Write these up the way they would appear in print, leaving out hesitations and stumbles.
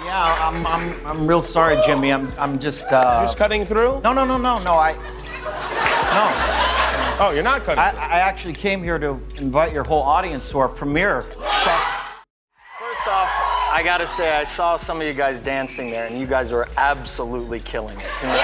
Yeah, I'm real sorry, Jimmy. I'm just. Just cutting through? No. No. Oh, you're not cutting through. I actually came here to invite your whole audience to our premiere. First off, I gotta say, I saw some of you guys dancing there, and you guys were absolutely killing it. You know,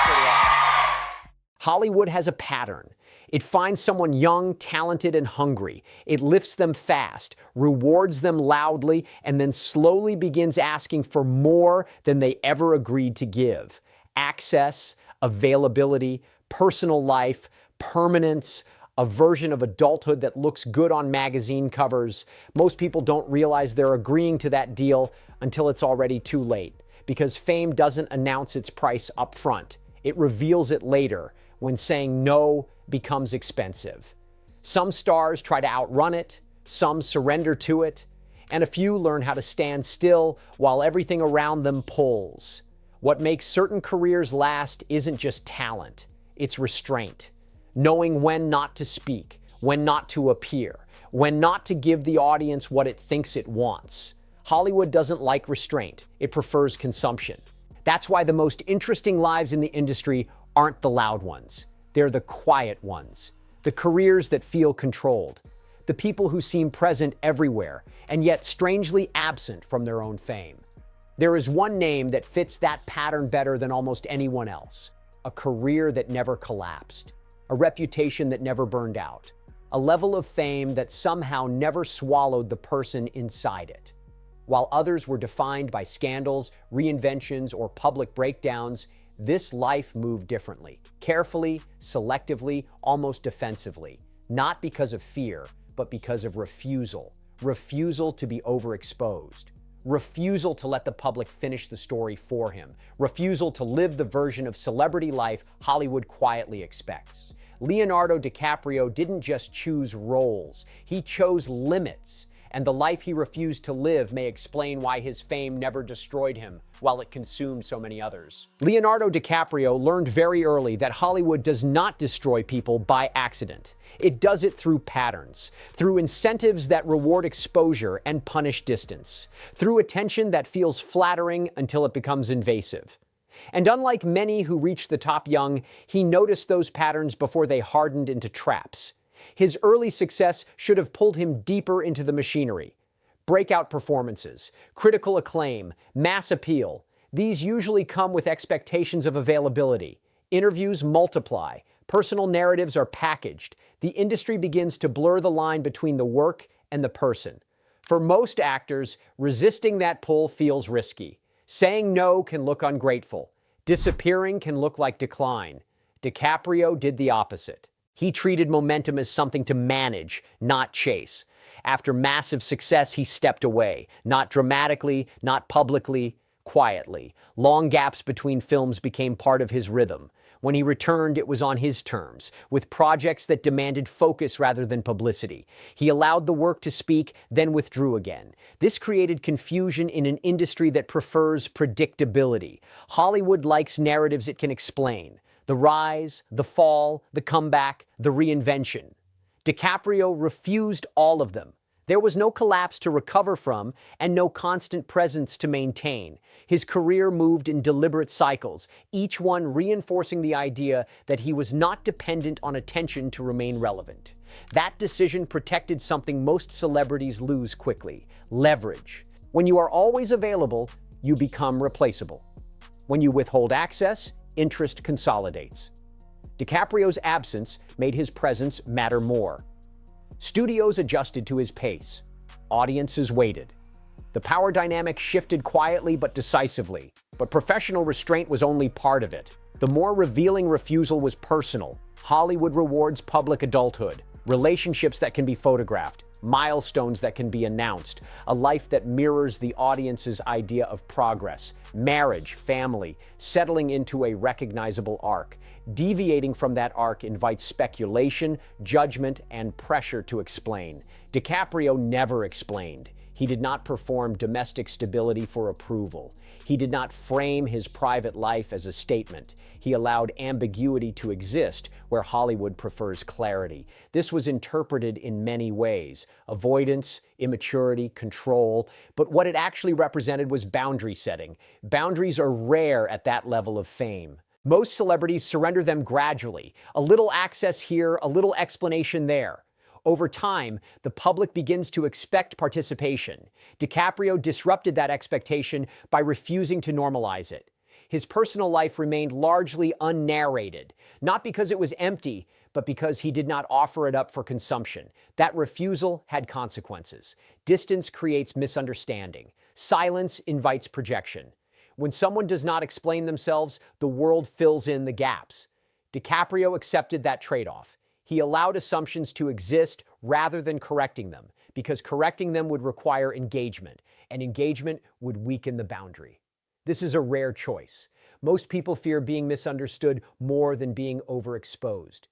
pretty awesome. Hollywood has a pattern. It finds someone young, talented, and hungry. It lifts them fast, rewards them loudly, and then slowly begins asking for more than they ever agreed to give. Access, availability, personal life, permanence, a version of adulthood that looks good on magazine covers. Most people don't realize they're agreeing to that deal until it's already too late, because fame doesn't announce its price up front. It reveals it later, when saying no becomes expensive. Some stars try to outrun it, some surrender to it, and a few learn how to stand still while everything around them pulls. What makes certain careers last isn't just talent, it's restraint. Knowing when not to speak, when not to appear, when not to give the audience what it thinks it wants. Hollywood doesn't like restraint, it prefers consumption. That's why the most interesting lives in the industry aren't the loud ones. They're the quiet ones, the careers that feel controlled, the people who seem present everywhere and yet strangely absent from their own fame. There is one name that fits that pattern better than almost anyone else. A career that never collapsed, a reputation that never burned out, a level of fame that somehow never swallowed the person inside it. While others were defined by scandals, reinventions, or public breakdowns, this life moved differently, carefully, selectively, almost defensively, not because of fear, but because of refusal. Refusal to be overexposed. Refusal to let the public finish the story for him. Refusal to live the version of celebrity life Hollywood quietly expects. Leonardo DiCaprio didn't just choose roles, he chose limits. And the life he refused to live may explain why his fame never destroyed him, while it consumed so many others. Leonardo DiCaprio learned very early that Hollywood does not destroy people by accident. It does it through patterns, through incentives that reward exposure and punish distance, through attention that feels flattering until it becomes invasive. And unlike many who reach the top young, he noticed those patterns before they hardened into traps. His early success should have pulled him deeper into the machinery. Breakout performances, critical acclaim, mass appeal, these usually come with expectations of availability. Interviews multiply, personal narratives are packaged. The industry begins to blur the line between the work and the person. For most actors, resisting that pull feels risky. Saying no can look ungrateful. Disappearing can look like decline. DiCaprio did the opposite. He treated momentum as something to manage, not chase. After massive success, he stepped away, not dramatically, not publicly, quietly. Long gaps between films became part of his rhythm. When he returned, it was on his terms, with projects that demanded focus rather than publicity. He allowed the work to speak, then withdrew again. This created confusion in an industry that prefers predictability. Hollywood likes narratives it can explain. The rise, the fall, the comeback, the reinvention. DiCaprio refused all of them. There was no collapse to recover from and no constant presence to maintain. His career moved in deliberate cycles, each one reinforcing the idea that he was not dependent on attention to remain relevant. That decision protected something most celebrities lose quickly: leverage. When you are always available, you become replaceable. When you withhold access, interest consolidates. DiCaprio's absence made his presence matter more. Studios adjusted to his pace. Audiences waited. The power dynamic shifted quietly but decisively, but professional restraint was only part of it. The more revealing refusal was personal. Hollywood rewards public adulthood, relationships that can be photographed, milestones that can be announced, a life that mirrors the audience's idea of progress, marriage, family, settling into a recognizable arc. Deviating from that arc invites speculation, judgment, and pressure to explain. DiCaprio never explained. He did not perform domestic stability for approval. He did not frame his private life as a statement. He allowed ambiguity to exist where Hollywood prefers clarity. This was interpreted in many ways: avoidance, immaturity, control. But what it actually represented was boundary setting. Boundaries are rare at that level of fame. Most celebrities surrender them gradually. A little access here, a little explanation there. Over time, the public begins to expect participation. DiCaprio disrupted that expectation by refusing to normalize it. His personal life remained largely unnarrated, not because it was empty, but because he did not offer it up for consumption. That refusal had consequences. Distance creates misunderstanding. Silence invites projection. When someone does not explain themselves, the world fills in the gaps. DiCaprio accepted that trade-off. He allowed assumptions to exist rather than correcting them, because correcting them would require engagement, and engagement would weaken the boundary. This is a rare choice. Most people fear being misunderstood more than being overexposed.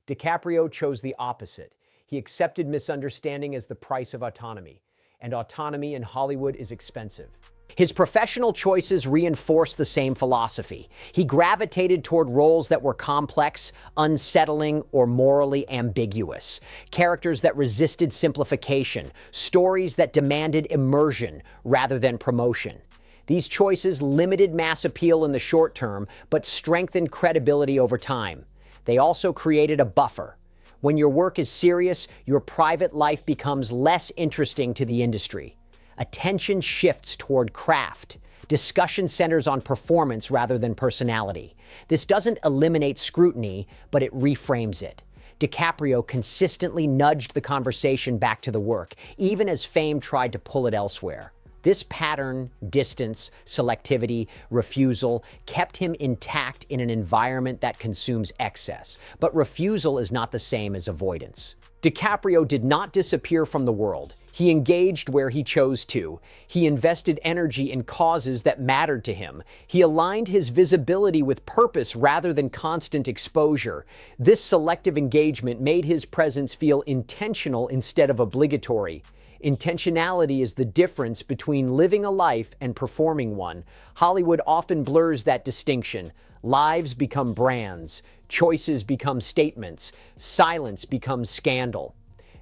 DiCaprio chose the opposite. He accepted misunderstanding as the price of autonomy, and autonomy in Hollywood is expensive. His professional choices reinforced the same philosophy. He gravitated toward roles that were complex, unsettling, or morally ambiguous. Characters that resisted simplification. Stories that demanded immersion rather than promotion. These choices limited mass appeal in the short term, but strengthened credibility over time. They also created a buffer. When your work is serious, your private life becomes less interesting to the industry. Attention shifts toward craft. Discussion centers on performance rather than personality. This doesn't eliminate scrutiny, but it reframes it. DiCaprio consistently nudged the conversation back to the work, even as fame tried to pull it elsewhere. This pattern, distance, selectivity, refusal, kept him intact in an environment that consumes excess. But refusal is not the same as avoidance. DiCaprio did not disappear from the world. He engaged where he chose to. He invested energy in causes that mattered to him. He aligned his visibility with purpose rather than constant exposure. This selective engagement made his presence feel intentional instead of obligatory. Intentionality is the difference between living a life and performing one. Hollywood often blurs that distinction. Lives become brands. Choices become statements. Silence becomes scandal.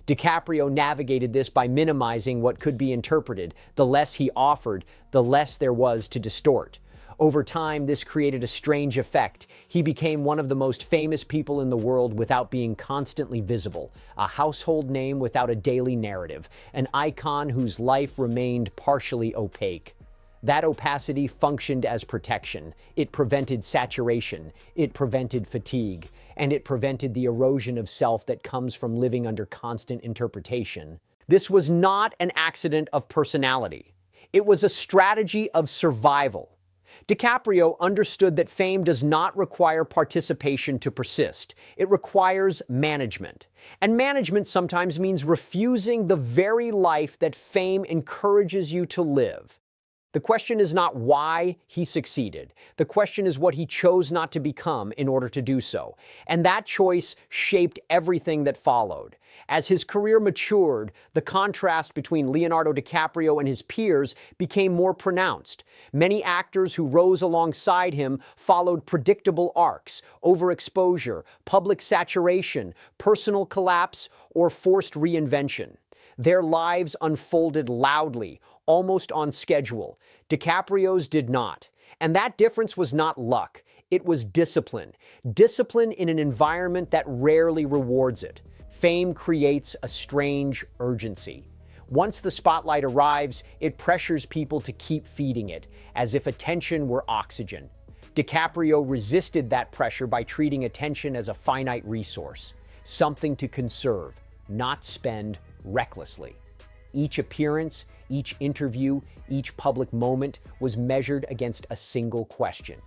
DiCaprio navigated this by minimizing what could be interpreted. The less he offered, the less there was to distort. Over time, this created a strange effect. He became one of the most famous people in the world without being constantly visible, a household name without a daily narrative, an icon whose life remained partially opaque. That opacity functioned as protection. It prevented saturation, it prevented fatigue, and it prevented the erosion of self that comes from living under constant interpretation. This was not an accident of personality. It was a strategy of survival. DiCaprio understood that fame does not require participation to persist. It requires management. And management sometimes means refusing the very life that fame encourages you to live. The question is not why he succeeded. The question is what he chose not to become in order to do so. And that choice shaped everything that followed. As his career matured, the contrast between Leonardo DiCaprio and his peers became more pronounced. Many actors who rose alongside him followed predictable arcs: overexposure, public saturation, personal collapse, or forced reinvention. Their lives unfolded loudly, almost on schedule. DiCaprio's did not. And that difference was not luck. It was discipline. Discipline in an environment that rarely rewards it. Fame creates a strange urgency. Once the spotlight arrives, it pressures people to keep feeding it, as if attention were oxygen. DiCaprio resisted that pressure by treating attention as a finite resource, something to conserve, not spend recklessly. Each appearance, each interview, each public moment was measured against a single question.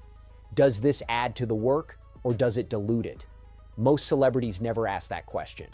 Does this add to the work, or does it dilute it? Most celebrities never ask that question.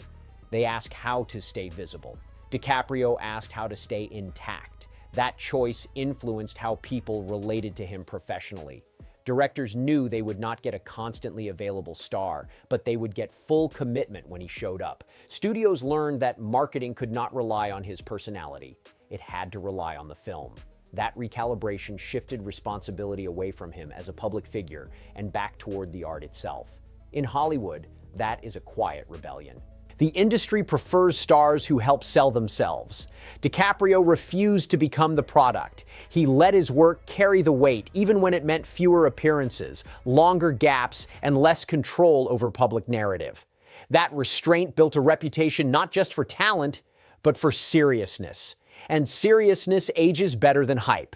They ask how to stay visible. DiCaprio asked how to stay intact. That choice influenced how people related to him professionally. Directors knew they would not get a constantly available star, but they would get full commitment when he showed up. Studios learned that marketing could not rely on his personality. it had to rely on the film. That recalibration shifted responsibility away from him as a public figure and back toward the art itself. In Hollywood, that is a quiet rebellion. The industry prefers stars who help sell themselves. DiCaprio refused to become the product. He let his work carry the weight, even when it meant fewer appearances, longer gaps, and less control over public narrative. That restraint built a reputation not just for talent, but for seriousness. And seriousness ages better than hype.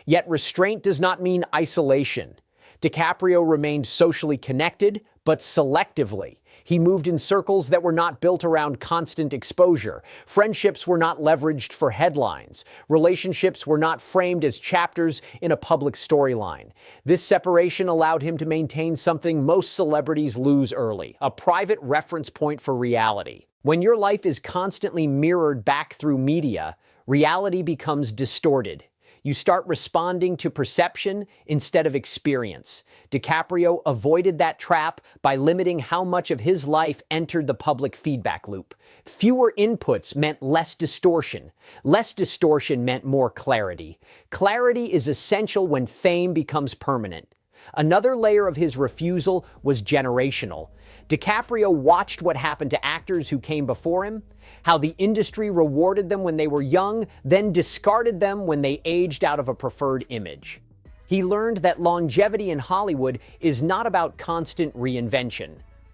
Yet restraint does not mean isolation. DiCaprio remained socially connected, but selectively. He moved in circles that were not built around constant exposure. Friendships were not leveraged for headlines. Relationships were not framed as chapters in a public storyline. This separation allowed him to maintain something most celebrities lose early: a private reference point for reality. When your life is constantly mirrored back through media, reality becomes distorted. You start responding to perception instead of experience. DiCaprio avoided that trap by limiting how much of his life entered the public feedback loop. Fewer inputs meant less distortion. Less distortion meant more clarity. Clarity is essential when fame becomes permanent. Another layer of his refusal was generational. DiCaprio watched what happened to actors who came before him, how the industry rewarded them when they were young, then discarded them when they aged out of a preferred image. He learned that longevity in Hollywood is not about constant reinvention.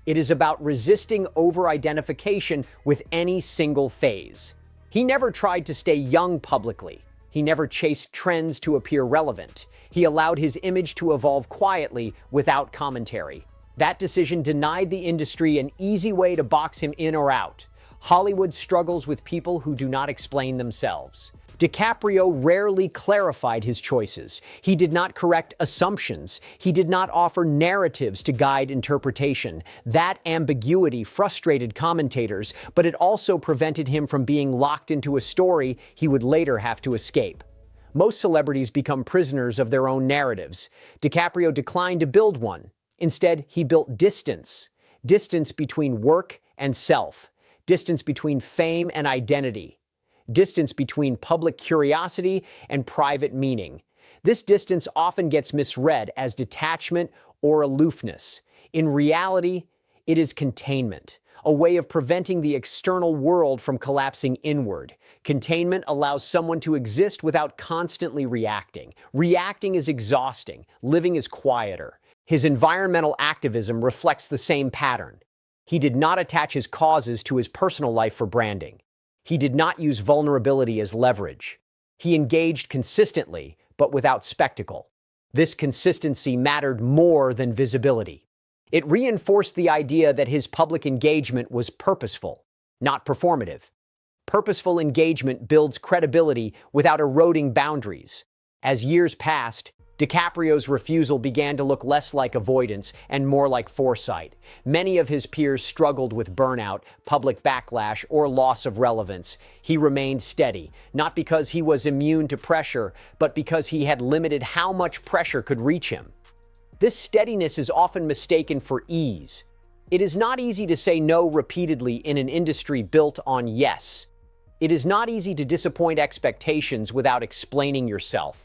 It is about resisting over-identification with any single phase. He never tried to stay young publicly. He never chased trends to appear relevant. He allowed his image to evolve quietly without commentary. That decision denied the industry an easy way to box him in or out. Hollywood struggles with people who do not explain themselves. DiCaprio rarely clarified his choices. He did not correct assumptions. He did not offer narratives to guide interpretation. That ambiguity frustrated commentators, but it also prevented him from being locked into a story he would later have to escape. Most celebrities become prisoners of their own narratives. DiCaprio declined to build one. Instead, he built distance. Distance between work and self. Distance between fame and identity. Distance between public curiosity and private meaning. This distance often gets misread as detachment or aloofness. In reality, it is containment, a way of preventing the external world from collapsing inward. Containment allows someone to exist without constantly reacting. Reacting is exhausting. Living is quieter. His environmental activism reflects the same pattern. He did not attach his causes to his personal life for branding. He did not use vulnerability as leverage. He engaged consistently, but without spectacle. This consistency mattered more than visibility. It reinforced the idea that his public engagement was purposeful, not performative. Purposeful engagement builds credibility without eroding boundaries. As years passed, DiCaprio's refusal began to look less like avoidance and more like foresight. Many of his peers struggled with burnout, public backlash, or loss of relevance. He remained steady, not because he was immune to pressure, but because he had limited how much pressure could reach him. This steadiness is often mistaken for ease. It is not easy to say no repeatedly in an industry built on yes. It is not easy to disappoint expectations without explaining yourself.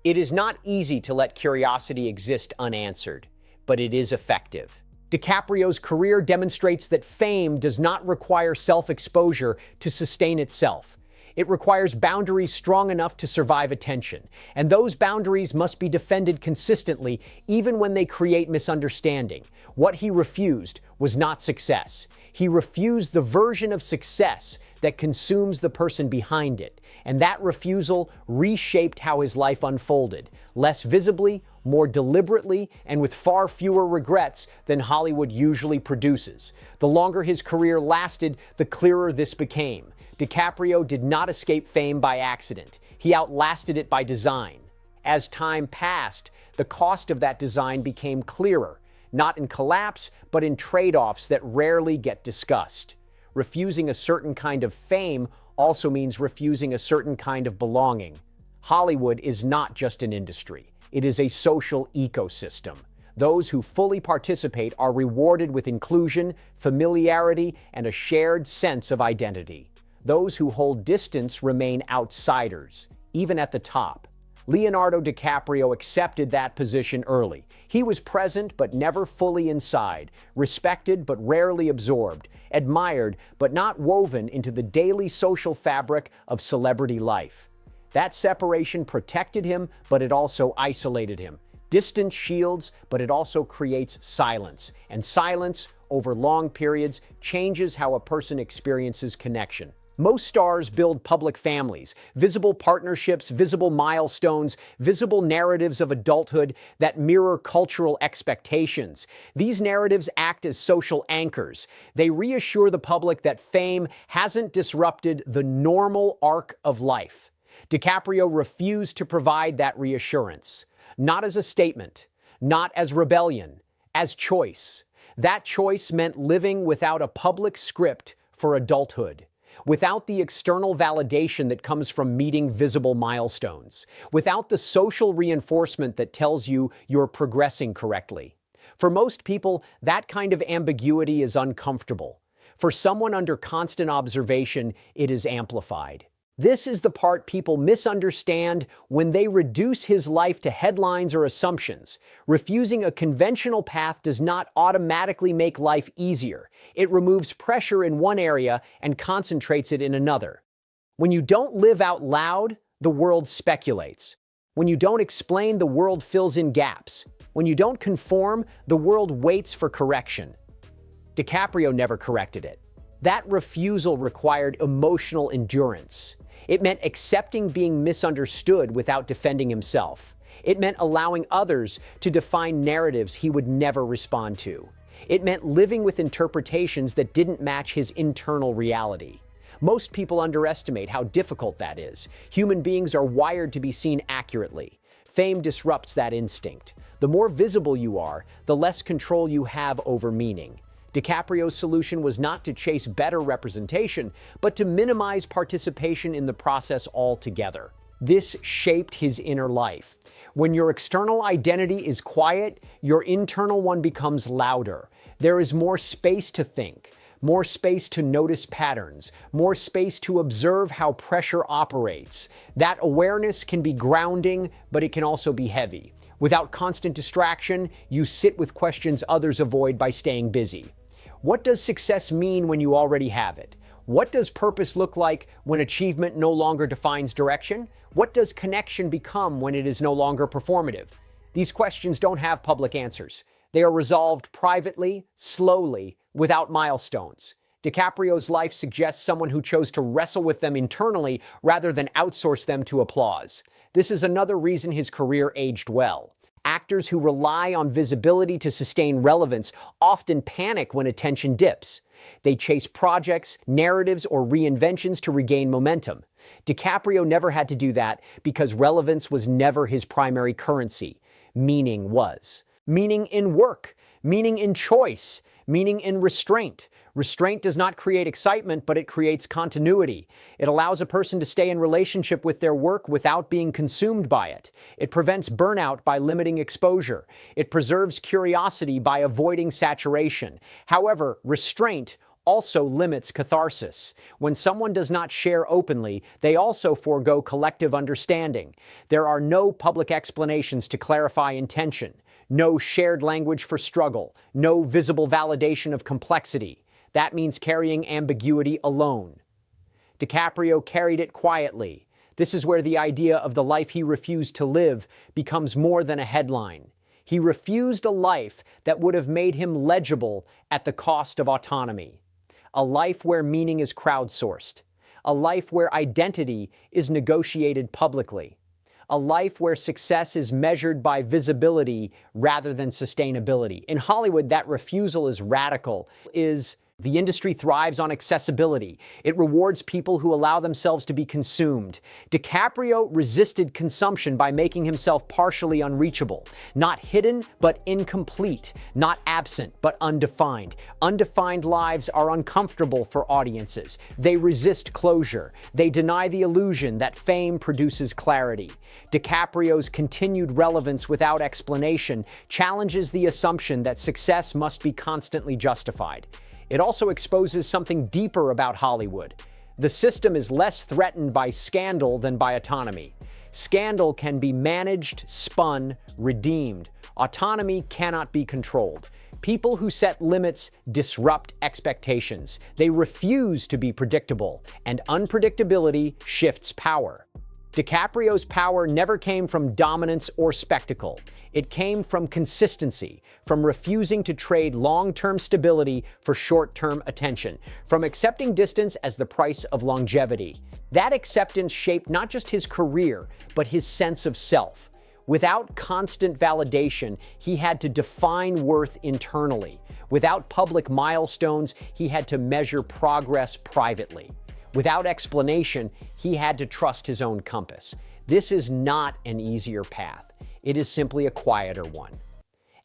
It is not easy to let curiosity exist unanswered, but it is effective. DiCaprio's career demonstrates that fame does not require self-exposure to sustain itself. It requires boundaries strong enough to survive attention, and those boundaries must be defended consistently even when they create misunderstanding. What he refused was not success. He refused the version of success that consumes the person behind it, and that refusal reshaped how his life unfolded, less visibly, more deliberately, and with far fewer regrets than Hollywood usually produces. The longer his career lasted, the clearer this became. DiCaprio did not escape fame by accident. He outlasted it by design. As time passed, the cost of that design became clearer, not in collapse, but in trade-offs that rarely get discussed. Refusing a certain kind of fame also means refusing a certain kind of belonging. Hollywood is not just an industry. It is a social ecosystem. Those who fully participate are rewarded with inclusion, familiarity, and a shared sense of identity. Those who hold distance remain outsiders, even at the top. Leonardo DiCaprio accepted that position early. He was present but never fully inside, respected but rarely absorbed, admired but not woven into the daily social fabric of celebrity life. That separation protected him, but it also isolated him. Distance shields, but it also creates silence. And silence, over long periods, changes how a person experiences connection. Most stars build public families, visible partnerships, visible milestones, visible narratives of adulthood that mirror cultural expectations. These narratives act as social anchors. They reassure the public that fame hasn't disrupted the normal arc of life. DiCaprio refused to provide that reassurance. Not as a statement, not as rebellion, as choice. That choice meant living without a public script for adulthood. Without the external validation that comes from meeting visible milestones. Without the social reinforcement that tells you you're progressing correctly. For most people, that kind of ambiguity is uncomfortable. For someone under constant observation, it is amplified. This is the part people misunderstand when they reduce his life to headlines or assumptions. Refusing a conventional path does not automatically make life easier. It removes pressure in one area and concentrates it in another. When you don't live out loud, the world speculates. When you don't explain, the world fills in gaps. When you don't conform, the world waits for correction. DiCaprio never corrected it. That refusal required emotional endurance. It meant accepting being misunderstood without defending himself. It meant allowing others to define narratives he would never respond to. It meant living with interpretations that didn't match his internal reality. Most people underestimate how difficult that is. Human beings are wired to be seen accurately. Fame disrupts that instinct. The more visible you are, the less control you have over meaning. DiCaprio's solution was not to chase better representation, but to minimize participation in the process altogether. This shaped his inner life. When your external identity is quiet, your internal one becomes louder. There is more space to think, more space to notice patterns, more space to observe how pressure operates. That awareness can be grounding, but it can also be heavy. Without constant distraction, you sit with questions others avoid by staying busy. What does success mean when you already have it? What does purpose look like when achievement no longer defines direction? What does connection become when it is no longer performative? These questions don't have public answers. They are resolved privately, slowly, without milestones. DiCaprio's life suggests someone who chose to wrestle with them internally rather than outsource them to applause. This is another reason his career aged well. Actors who rely on visibility to sustain relevance often panic when attention dips. They chase projects, narratives, or reinventions to regain momentum. DiCaprio never had to do that because relevance was never his primary currency. Meaning was. Meaning in work, meaning in choice, meaning in restraint. Restraint does not create excitement, but it creates continuity. It allows a person to stay in relationship with their work without being consumed by it. It prevents burnout by limiting exposure. It preserves curiosity by avoiding saturation. However, restraint also limits catharsis. When someone does not share openly, they also forego collective understanding. There are no public explanations to clarify intention. No shared language for struggle. No visible validation of complexity. That means carrying ambiguity alone. DiCaprio carried it quietly. This is where the idea of the life he refused to live becomes more than a headline. He refused a life that would have made him legible at the cost of autonomy. A life where meaning is crowdsourced. A life where identity is negotiated publicly. A life where success is measured by visibility rather than sustainability. In Hollywood, that refusal is radical. The industry thrives on accessibility. It rewards people who allow themselves to be consumed. DiCaprio resisted consumption by making himself partially unreachable. Not hidden, but incomplete. Not absent, but undefined. Undefined lives are uncomfortable for audiences. They resist closure. They deny the illusion that fame produces clarity. DiCaprio's continued relevance without explanation challenges the assumption that success must be constantly justified. It also exposes something deeper about Hollywood. The system is less threatened by scandal than by autonomy. Scandal can be managed, spun, redeemed. Autonomy cannot be controlled. People who set limits disrupt expectations. They refuse to be predictable, and unpredictability shifts power. DiCaprio's power never came from dominance or spectacle. It came from consistency, from refusing to trade long-term stability for short-term attention, from accepting distance as the price of longevity. That acceptance shaped not just his career, but his sense of self. Without constant validation, he had to define worth internally. Without public milestones, he had to measure progress privately. Without explanation, he had to trust his own compass. This is not an easier path. It is simply a quieter one.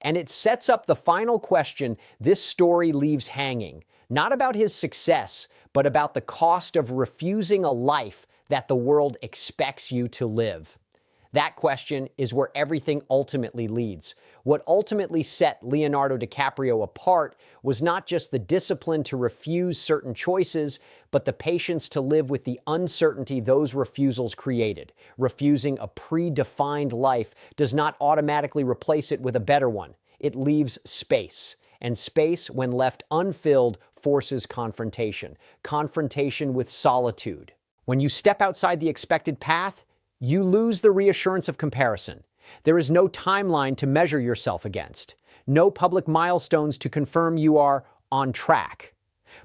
And it sets up the final question this story leaves hanging, not about his success, but about the cost of refusing a life that the world expects you to live. That question is where everything ultimately leads. What ultimately set Leonardo DiCaprio apart was not just the discipline to refuse certain choices, but the patience to live with the uncertainty those refusals created. Refusing a predefined life does not automatically replace it with a better one. It leaves space. And space, when left unfilled, forces confrontation. Confrontation with solitude. When you step outside the expected path, you lose the reassurance of comparison. There is no timeline to measure yourself against, no public milestones to confirm you are on track.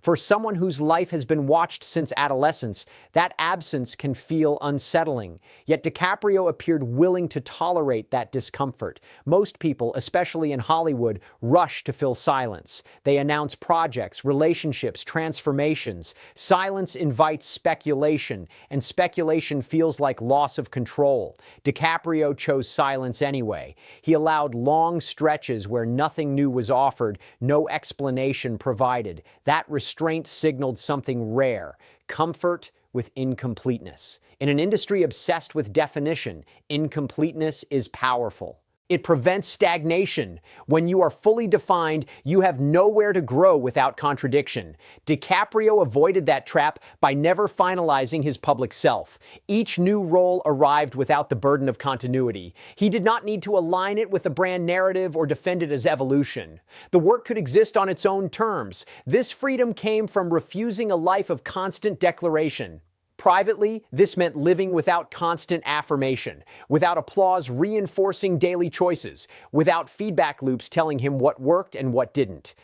For someone whose life has been watched since adolescence, that absence can feel unsettling. Yet DiCaprio appeared willing to tolerate that discomfort. Most people, especially in Hollywood, rush to fill silence. They announce projects, relationships, transformations. Silence invites speculation, and speculation feels like loss of control. DiCaprio chose silence anyway. He allowed long stretches where nothing new was offered, no explanation provided. That restraint signaled something rare: comfort with incompleteness. In an industry obsessed with definition, incompleteness is powerful. It prevents stagnation. When you are fully defined, you have nowhere to grow without contradiction. DiCaprio avoided that trap by never finalizing his public self. Each new role arrived without the burden of continuity. He did not need to align it with the brand narrative or defend it as evolution. The work could exist on its own terms. This freedom came from refusing a life of constant declaration. Privately, this meant living without constant affirmation, without applause reinforcing daily choices, without feedback loops telling him what worked and what didn't.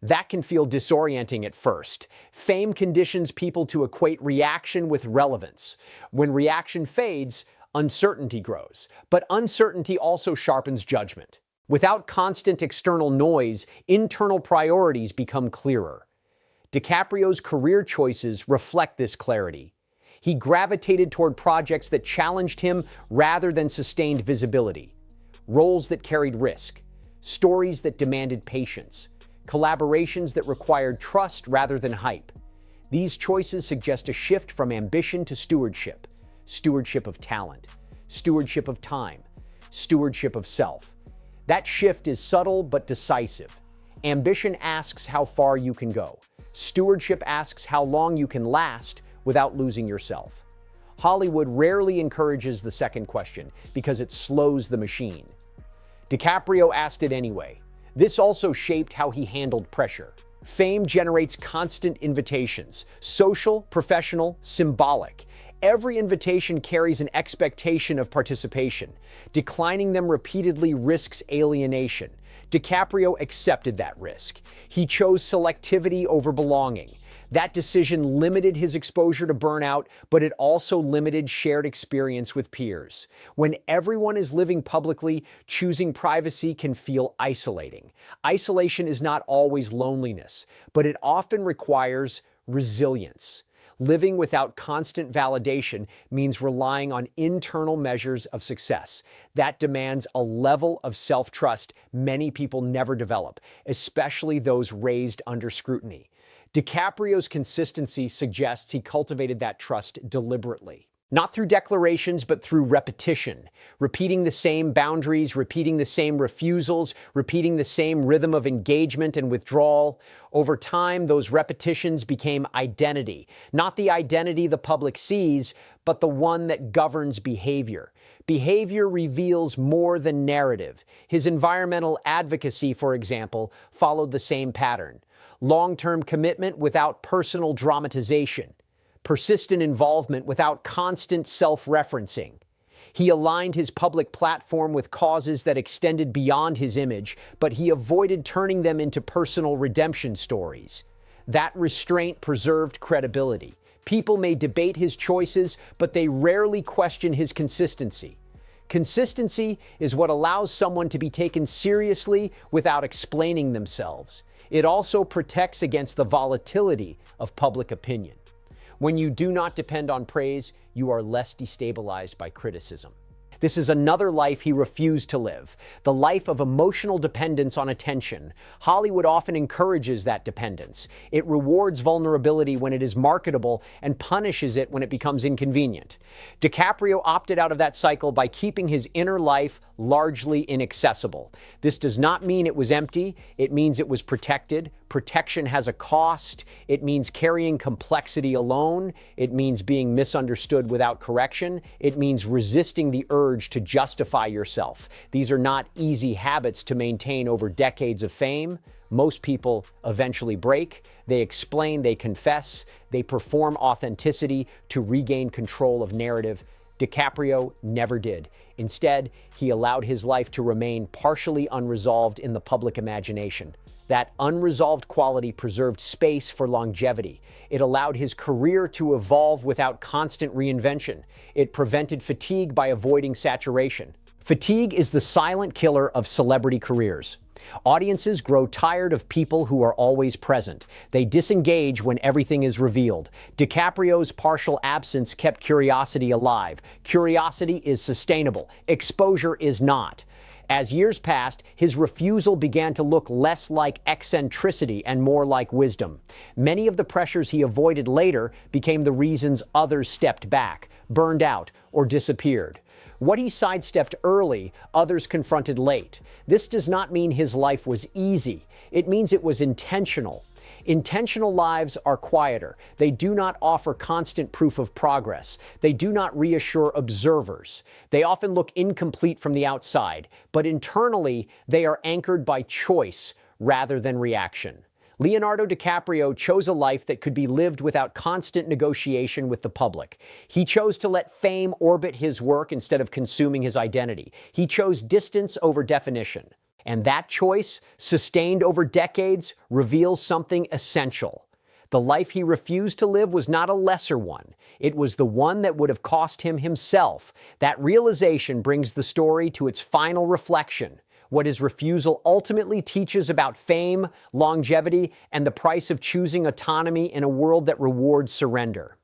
That can feel disorienting at first. Fame conditions people to equate reaction with relevance. When reaction fades, uncertainty grows. But uncertainty also sharpens judgment. Without constant external noise, internal priorities become clearer. DiCaprio's career choices reflect this clarity. He gravitated toward projects that challenged him rather than sustained visibility. Roles that carried risk, stories that demanded patience, collaborations that required trust rather than hype. These choices suggest a shift from ambition to stewardship. Stewardship of talent, stewardship of time, stewardship of self. That shift is subtle but decisive. Ambition asks how far you can go. Stewardship asks how long you can last without losing yourself. Hollywood rarely encourages the second question because it slows the machine. DiCaprio asked it anyway. This also shaped how he handled pressure. Fame generates constant invitations, social, professional, symbolic. Every invitation carries an expectation of participation. Declining them repeatedly risks alienation. DiCaprio accepted that risk. He chose selectivity over belonging. That decision limited his exposure to burnout, but it also limited shared experience with peers. When everyone is living publicly, choosing privacy can feel isolating. Isolation is not always loneliness, but it often requires resilience. Living without constant validation means relying on internal measures of success. That demands a level of self-trust many people never develop, especially those raised under scrutiny. DiCaprio's consistency suggests he cultivated that trust deliberately. Not through declarations, but through repetition. Repeating the same boundaries, repeating the same refusals, repeating the same rhythm of engagement and withdrawal. Over time, those repetitions became identity. Not the identity the public sees, but the one that governs behavior. Behavior reveals more than narrative. His environmental advocacy, for example, followed the same pattern. Long-term commitment without personal dramatization. Persistent involvement without constant self-referencing. He aligned his public platform with causes that extended beyond his image, but he avoided turning them into personal redemption stories. That restraint preserved credibility. People may debate his choices, but they rarely question his consistency. Consistency is what allows someone to be taken seriously without explaining themselves. It also protects against the volatility of public opinion. When you do not depend on praise, you are less destabilized by criticism. This is another life he refused to live, the life of emotional dependence on attention. Hollywood often encourages that dependence. It rewards vulnerability when it is marketable and punishes it when it becomes inconvenient. DiCaprio opted out of that cycle by keeping his inner life largely inaccessible. This does not mean it was empty. It means it was protected. Protection has a cost. It means carrying complexity alone. It means being misunderstood without correction. It means resisting the urge to justify yourself. These are not easy habits to maintain over decades of fame. Most people eventually break. They explain, they confess, they perform authenticity to regain control of narrative. DiCaprio never did. Instead, he allowed his life to remain partially unresolved in the public imagination. That unresolved quality preserved space for longevity. It allowed his career to evolve without constant reinvention. It prevented fatigue by avoiding saturation. Fatigue is the silent killer of celebrity careers. Audiences grow tired of people who are always present. They disengage when everything is revealed. DiCaprio's partial absence kept curiosity alive. Curiosity is sustainable. Exposure is not. As years passed, his refusal began to look less like eccentricity and more like wisdom. Many of the pressures he avoided later became the reasons others stepped back, burned out, or disappeared. What he sidestepped early, others confronted late. This does not mean his life was easy. It means it was intentional. Intentional lives are quieter. They do not offer constant proof of progress. They do not reassure observers. They often look incomplete from the outside, but internally, they are anchored by choice rather than reaction. Leonardo DiCaprio chose a life that could be lived without constant negotiation with the public. He chose to let fame orbit his work instead of consuming his identity. He chose distance over definition. And that choice, sustained over decades, reveals something essential. The life he refused to live was not a lesser one. It was the one that would have cost him himself. That realization brings the story to its final reflection. What his refusal ultimately teaches about fame, longevity, and the price of choosing autonomy in a world that rewards surrender.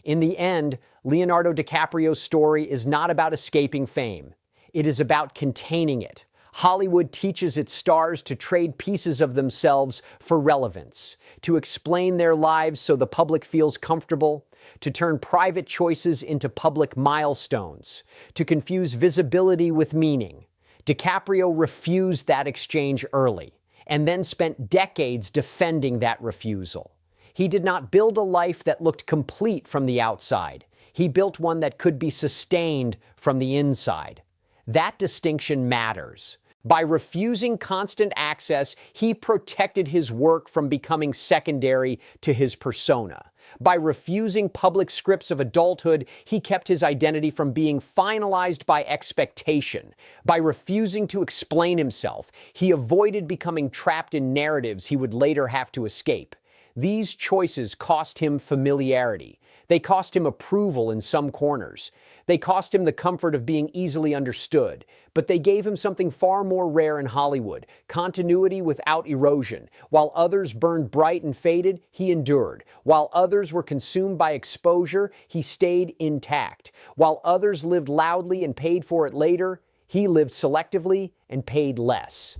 In the end, Leonardo DiCaprio's story is not about escaping fame. It is about containing it. Hollywood teaches its stars to trade pieces of themselves for relevance, to explain their lives so the public feels comfortable, to turn private choices into public milestones, to confuse visibility with meaning. DiCaprio refused that exchange early, and then spent decades defending that refusal. He did not build a life that looked complete from the outside. He built one that could be sustained from the inside. That distinction matters. By refusing constant access, he protected his work from becoming secondary to his persona. By refusing public scripts of adulthood, he kept his identity from being finalized by expectation. By refusing to explain himself, he avoided becoming trapped in narratives he would later have to escape. These choices cost him familiarity. They cost him approval in some corners. They cost him the comfort of being easily understood. But they gave him something far more rare in Hollywood: continuity without erosion. While others burned bright and faded, he endured. While others were consumed by exposure, he stayed intact. While others lived loudly and paid for it later, he lived selectively and paid less.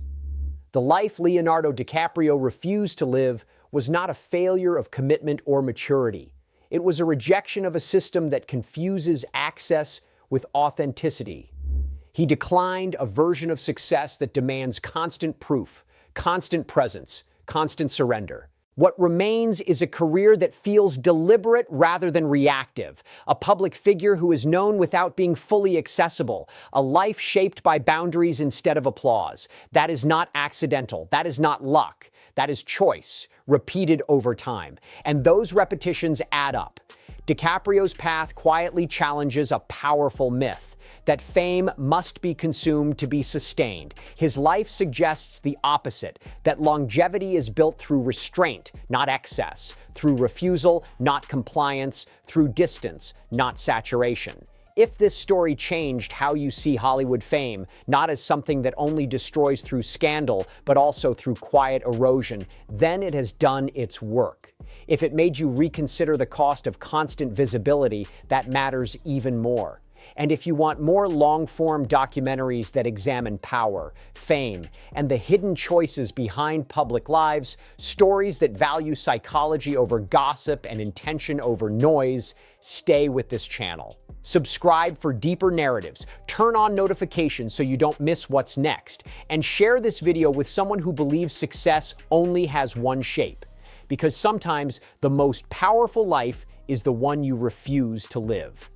The life Leonardo DiCaprio refused to live was not a failure of commitment or maturity. It was a rejection of a system that confuses access with authenticity. He declined a version of success that demands constant proof, constant presence, constant surrender. What remains is a career that feels deliberate rather than reactive, a public figure who is known without being fully accessible, a life shaped by boundaries instead of applause. That is not accidental. That is not luck. That is choice, repeated over time. And those repetitions add up. DiCaprio's path quietly challenges a powerful myth that fame must be consumed to be sustained. His life suggests the opposite, that longevity is built through restraint, not excess, through refusal, not compliance, through distance, not saturation. If this story changed how you see Hollywood fame, not as something that only destroys through scandal, but also through quiet erosion, then it has done its work. If it made you reconsider the cost of constant visibility, that matters even more. And if you want more long-form documentaries that examine power, fame, and the hidden choices behind public lives, stories that value psychology over gossip and intention over noise, stay with this channel. Subscribe for deeper narratives, turn on notifications so you don't miss what's next, and share this video with someone who believes success only has one shape. Because sometimes the most powerful life is the one you refuse to live.